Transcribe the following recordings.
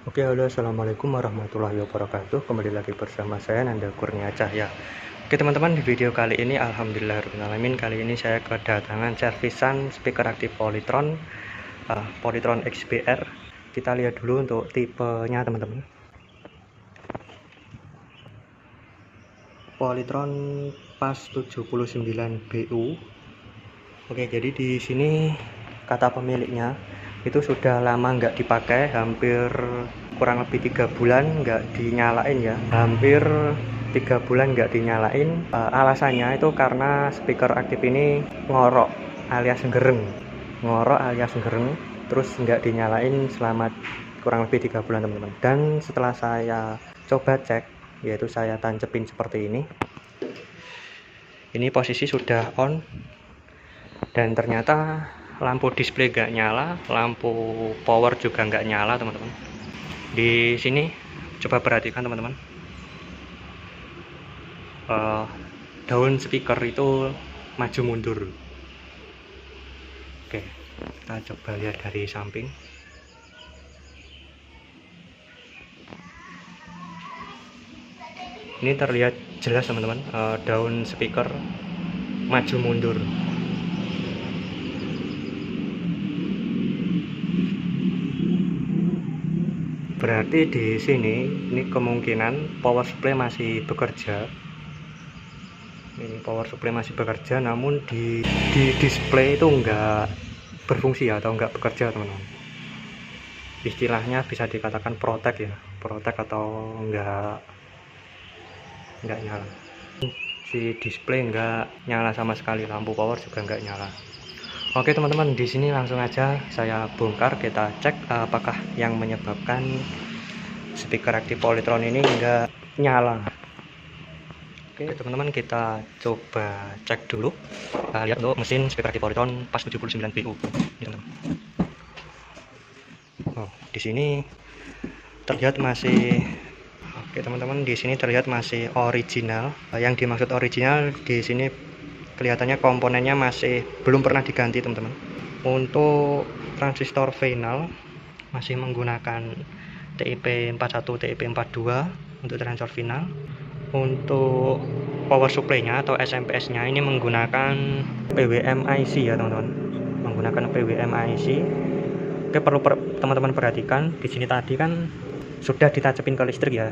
Oke, halo, assalamualaikum warahmatullahi wabarakatuh. Kembali lagi bersama saya Nanda Kurnia Cahya. Oke teman-teman, di video kali ini alhamdulillahirrahmanirrahim, kali ini saya kedatangan servisan speaker aktif Polytron, Polytron XBR. Kita lihat dulu untuk tipenya teman-teman. Polytron PAS 79BU. Oke, jadi di sini kata pemiliknya itu sudah lama nggak dipakai, hampir kurang lebih 3 bulan nggak dinyalain ya, hampir 3 bulan nggak dinyalain. Alasannya itu karena speaker aktif ini ngorok alias gereng, terus nggak dinyalain selama kurang lebih 3 bulan teman-teman. Dan setelah saya coba cek, yaitu saya tancepin seperti ini posisi sudah on, dan ternyata lampu display nggak nyala, lampu power juga nggak nyala teman-teman. Di sini coba perhatikan teman-teman, daun speaker itu maju mundur. Oke, kita coba lihat dari samping. Ini terlihat jelas teman-teman, daun speaker maju mundur. Berarti di sini ini kemungkinan power supply masih bekerja. Ini power supply masih bekerja, namun di display itu enggak berfungsi atau enggak bekerja teman-teman. Istilahnya bisa dikatakan protek ya, protek atau enggak nyala. Si display enggak nyala sama sekali, lampu power juga enggak nyala. Oke teman-teman, di sini langsung aja saya bongkar, kita cek apakah yang menyebabkan speaker aktif Polytron ini enggak nyala. Oke teman-teman, kita coba cek dulu. Lihat untuk mesin speaker aktif Polytron PAS 79BU. Ini teman-teman. Di sini terlihat masih oke teman-teman, di sini terlihat masih original. Yang dimaksud original di sini kelihatannya komponennya masih belum pernah diganti teman-teman. Untuk transistor final masih menggunakan TIP41, TIP42 untuk transistor final. Untuk power supply-nya atau SMPS-nya ini menggunakan PWM IC ya teman-teman, menggunakan PWM IC. Oke, perlu teman-teman perhatikan, di sini tadi kan sudah ditancapin ke listrik ya,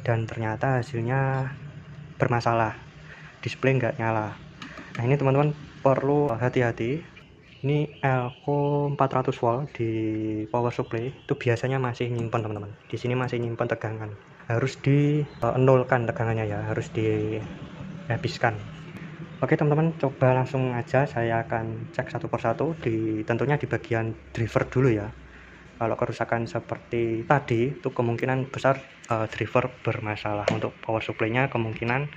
dan ternyata hasilnya bermasalah, display nggak nyala. Nah ini teman-teman perlu hati-hati. Ini Elco 400 volt di power supply itu biasanya masih nyimpen teman-teman. Di sini masih nyimpen tegangan, harus di nolkan tegangannya ya, harus dihabiskan. Oke teman-teman, coba langsung aja saya akan cek satu persatu, tentunya di bagian driver dulu ya. Kalau kerusakan seperti tadi itu kemungkinan besar driver bermasalah. Untuk power supply-nya kemungkinan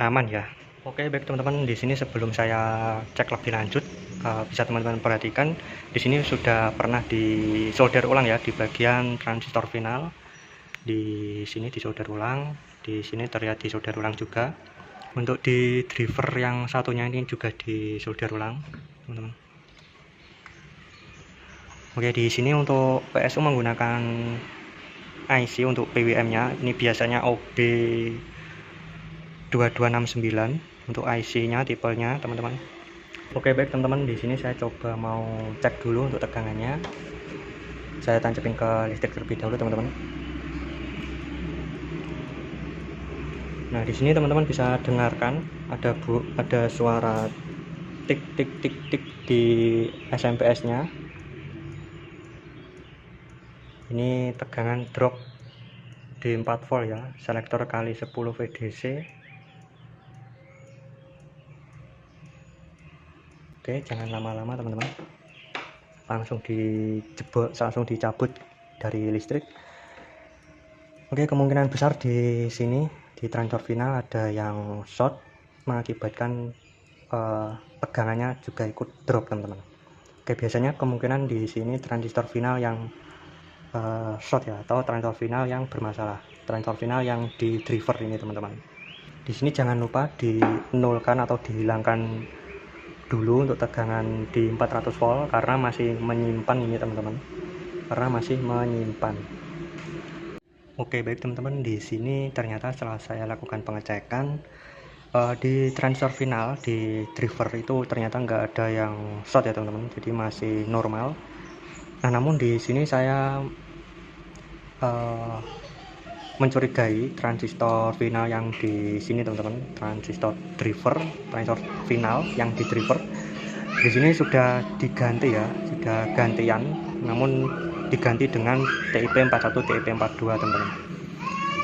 aman ya. Oke baik teman-teman, di sini sebelum saya cek lebih lanjut, bisa teman-teman perhatikan di sini sudah pernah disolder ulang ya, di bagian transistor final. Di sini disolder ulang, di sini terlihat disolder ulang juga. Untuk di driver yang satunya ini juga disolder ulang teman-teman. Oke, di sini untuk PSU menggunakan IC untuk PWM-nya. Ini biasanya OB2269 untuk IC-nya, tipenya teman-teman. Oke baik teman-teman, di sini saya coba mau cek dulu untuk tegangannya. Saya tancapin ke listrik terlebih dahulu teman-teman. Nah di sini teman-teman bisa dengarkan ada suara tik tik tik tik di SMPS-nya. Ini tegangan drop di 4 volt ya, selektor kali 10 VDC. Oke, jangan lama-lama teman-teman, langsung dicabut dari listrik. Oke, kemungkinan besar di sini di transistor final ada yang short, mengakibatkan tegangannya juga ikut drop teman-teman. Oke, biasanya kemungkinan di sini transistor final yang short ya, atau transistor final yang bermasalah, transistor final yang di driver ini teman-teman. Di sini jangan lupa dinolkan atau dihilangkan dulu untuk tegangan di 400 volt karena masih menyimpan ini teman-teman. karena masih menyimpan. Oke, baik teman-teman, di sini ternyata setelah saya lakukan pengecekan di transfer final di driver itu ternyata nggak ada yang short ya teman-teman, jadi masih normal. Nah, namun di sini saya mencurigai transistor final yang di sini teman-teman, transistor final yang di driver di sini sudah diganti ya, sudah gantian, namun diganti dengan TIP 41 TIP 42 teman-teman.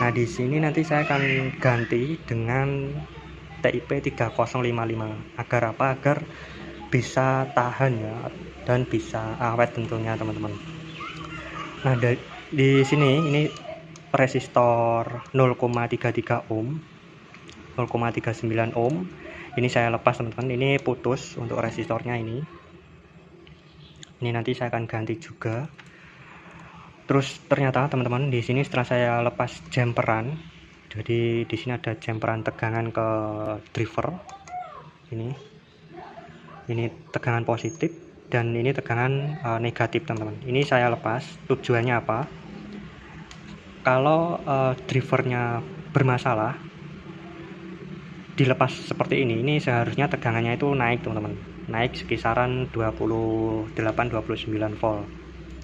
Nah, di sini nanti saya akan ganti dengan TIP 3055. Agar apa? Agar bisa tahan ya dan bisa awet tentunya teman-teman. Nah, di sini ini resistor 0,33 ohm, 0,39 ohm. Ini saya lepas teman-teman, ini putus untuk resistornya ini. Ini nanti saya akan ganti juga. Terus ternyata teman-teman di sini setelah saya lepas jumperan, jadi di sini ada jumperan tegangan ke driver. Ini tegangan positif dan ini tegangan negatif teman-teman. Ini saya lepas. Tujuannya apa? Kalau drivernya bermasalah, dilepas seperti ini seharusnya tegangannya itu naik teman-teman, naik sekisaran 28-29 volt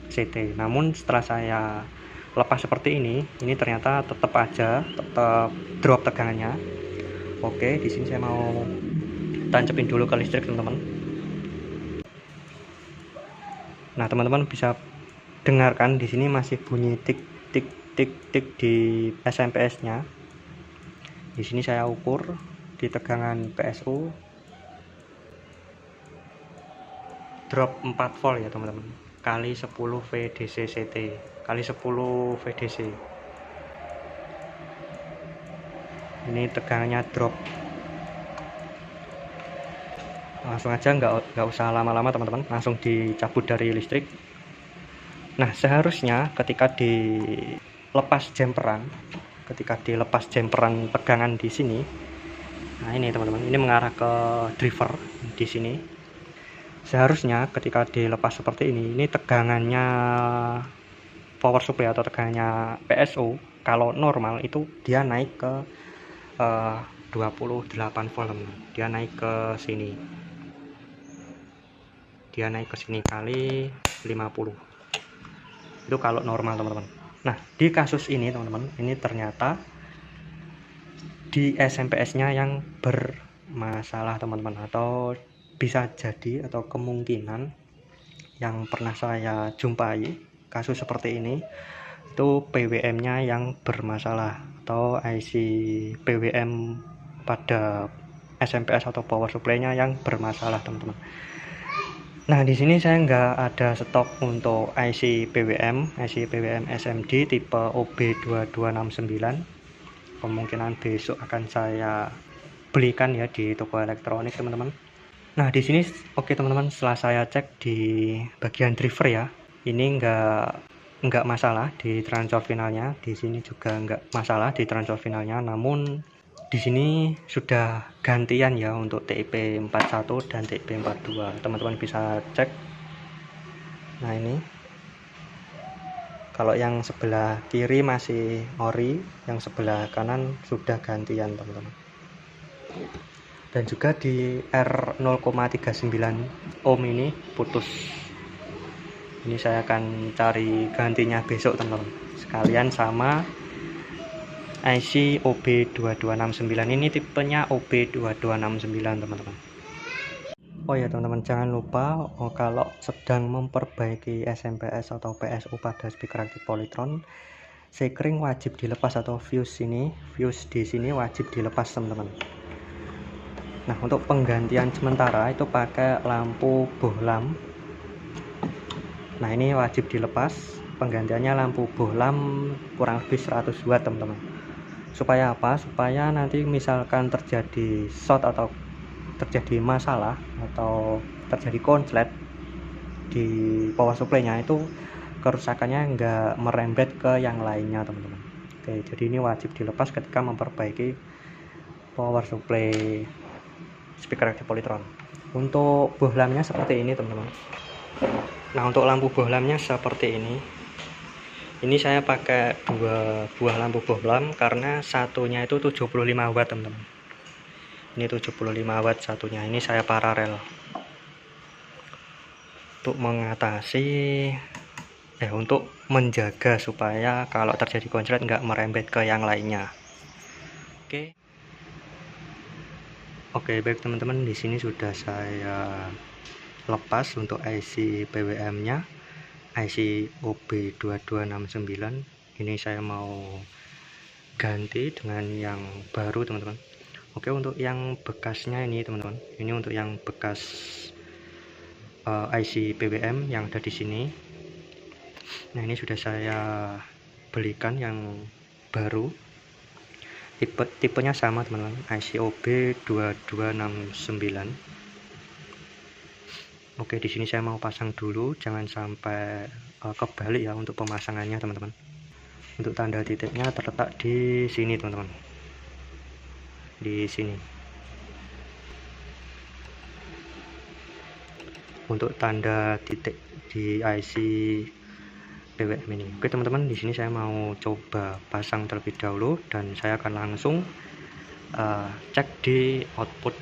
CT. Namun setelah saya lepas seperti ini ternyata tetap drop tegangannya. Oke, di sini saya mau tancapin dulu ke listrik teman-teman. Nah, teman-teman bisa dengarkan di sini masih bunyi tik tik tik tik di SMPS-nya. Di sini saya ukur di tegangan PSU drop 4 volt ya teman-teman, kali 10 VDC CT kali 10 VDC. Ini tegangannya drop. Langsung aja, nggak usah lama-lama teman-teman, langsung dicabut dari listrik. Nah, seharusnya ketika dilepas jumperan tegangan di sini, nah ini teman-teman, ini mengarah ke driver di sini. Seharusnya ketika dilepas seperti ini tegangannya power supply atau tegangannya PSU kalau normal itu dia naik ke 28 volt. Dia naik ke sini. Kali 50. Itu kalau normal teman-teman. Nah, di kasus ini teman-teman, ini ternyata di SMPS-nya yang bermasalah teman-teman, atau bisa jadi atau kemungkinan yang pernah saya jumpai kasus seperti ini itu PWM-nya yang bermasalah atau IC PWM pada SMPS atau power supply-nya yang bermasalah teman-teman. Nah, di sini saya nggak ada stok untuk IC PWM SMD tipe OB2269. Kemungkinan besok akan saya belikan ya di toko elektronik teman-teman. Nah, di sini oke teman-teman, setelah saya cek di bagian driver ya, ini nggak masalah di transfer finalnya. Di sini juga nggak masalah di transfer finalnya, namun di sini sudah gantian ya untuk TIP 41 dan TIP 42. Teman-teman bisa cek. Nah, ini kalau yang sebelah kiri masih ori, yang sebelah kanan sudah gantian teman-teman. Dan juga di R0,39 ohm ini putus. Ini saya akan cari gantinya besok teman-teman, sekalian sama IC OB2269. Ini tipenya OB2269 teman-teman. Oh ya teman-teman, jangan lupa kalau sedang memperbaiki SMPS atau PSU pada speaker aktif Polytron, sekring wajib dilepas, atau fuse di sini wajib dilepas teman-teman. Nah, untuk penggantian sementara itu pakai lampu bohlam. Nah, ini wajib dilepas. Penggantiannya lampu bohlam kurang lebih 100 watt teman-teman. Supaya apa? Supaya nanti misalkan terjadi short atau terjadi masalah atau terjadi konslet di power supply-nya, itu kerusakannya nggak merembet ke yang lainnya teman-teman. Oke, jadi ini wajib dilepas ketika memperbaiki power supply speaker aktif Polytron. Untuk bohlamnya seperti ini teman-teman. Nah, untuk lampu bohlamnya seperti ini. Ini saya pakai 2 buah lampu bohlam karena satunya itu 75 watt, teman-teman. Ini 75 watt satunya. Ini saya paralel. Untuk mengatasi untuk menjaga supaya kalau terjadi konslet nggak merembet ke yang lainnya. Oke, baik teman-teman, di sini sudah saya lepas untuk IC PWM-nya, IC OB2269. Ini saya mau ganti dengan yang baru, teman-teman. Oke, untuk yang bekasnya ini, teman-teman, ini untuk yang bekas IC PWM yang ada di sini. Nah, ini sudah saya belikan yang baru. Tipenya sama, teman-teman, IC OB2269. Oke, di sini saya mau pasang dulu, jangan sampai kebalik ya untuk pemasangannya, teman-teman. Untuk tanda titiknya terletak di sini, teman-teman. Di sini. Untuk tanda titik di IC PWM ini. Oke, teman-teman, di sini saya mau coba pasang terlebih dahulu dan saya akan langsung cek di output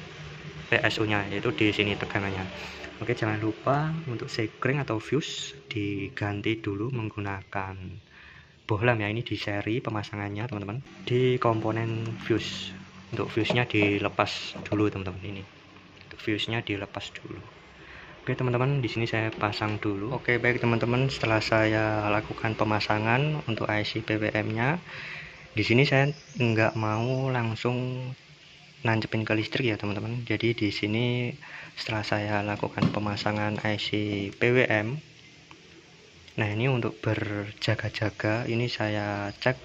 PSU-nya, yaitu di sini tegangannya. Oke, jangan lupa untuk sekring atau fuse diganti dulu menggunakan bohlam ya. Ini di seri pemasangannya, teman-teman. Di komponen fuse. Untuk fuse-nya dilepas dulu, teman-teman. Ini. Untuk fuse-nya dilepas dulu. Oke, teman-teman, di sini saya pasang dulu. Oke, baik teman-teman, setelah saya lakukan pemasangan untuk IC PWM-nya, di sini saya nggak mau langsung nancepin ke listrik ya, teman-teman. Jadi di sini setelah saya lakukan pemasangan IC PWM, nah ini untuk berjaga-jaga, ini saya cek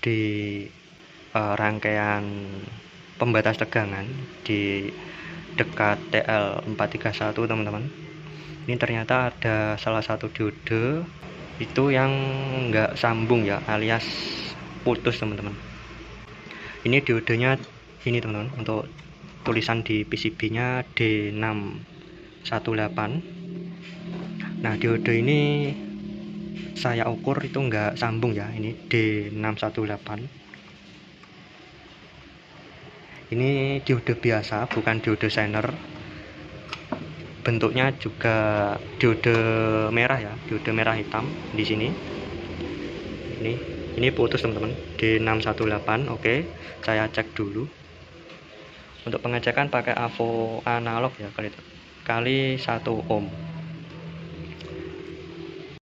di rangkaian pembatas tegangan di dekat TL431, teman-teman. Ini ternyata ada salah satu diode itu yang nggak sambung ya, alias putus, teman-teman. Ini diodenya ini, teman-teman, untuk tulisan di PCB nya D618. Nah, diode ini saya ukur itu nggak sambung ya, ini D618. Ini diode biasa, bukan diode Zener. Bentuknya juga diode merah ya, diode merah hitam di sini. Ini putus, teman-teman, D618. Oke, saya cek dulu. Untuk pengecekan pakai AVO analog ya, kali 1 ohm.